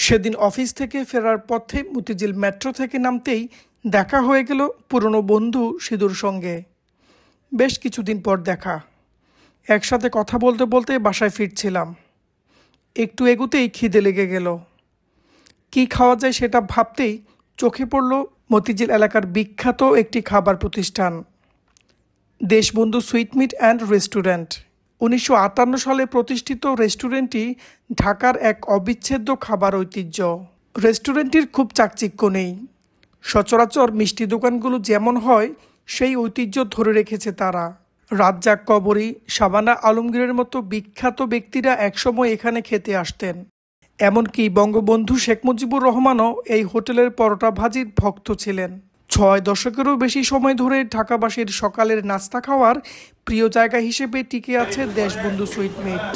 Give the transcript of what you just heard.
সেদিন অফিস থেকে ফেরার পথে মতিঝিল মেট্রো থেকে নামতেই দেখা হয়ে গেল পুরনো বন্ধু সিধুর সঙ্গে। বেশ কিছুদিন পর দেখা। একসাথে কথা বলতে বলতে বাসায় ফিরছিলাম। একটু এগুতেই খিদে লেগে গেল। কি খাওয়া যায় সেটা ভাবতেই চোখে পড়ল মতিঝিল এলাকার বিখ্যাত একটি খাবার প্রতিষ্ঠান, দেশবন্ধু সুইটমিট অ্যান্ড রেস্টুরেন্ট। 1958 সালে প্রতিষ্ঠিত রেস্টুরেন্টটি ঢাকার এক অবিচ্ছেদ্য খাবার ঐতিহ্য। রেস্টুরেন্টটির খুব চাকচিক্য নেই। সচরাচর মিষ্টি দোকানগুলো যেমন হয় সেই ঐতিহ্য ধরে রেখেছে তারা। রাজ্জাক কবরী, শাবানা আলমগীরের মতো বিখ্যাত ব্যক্তিরা একসময় এখানে খেতে আসতেন। এমনকি বঙ্গবন্ধু শেখ মুজিবুর রহমানও এই হোটেলের পরোটা ভাজির ভক্ত ছিলেন। 6 দশকেরও বেশি সময় ধরে ঢাকাবাসীর সকালের নাস্তা খাওয়ার প্রিয় জায়গা হিসেবে টিকে আছে দেশবন্ধু সুইটমিট।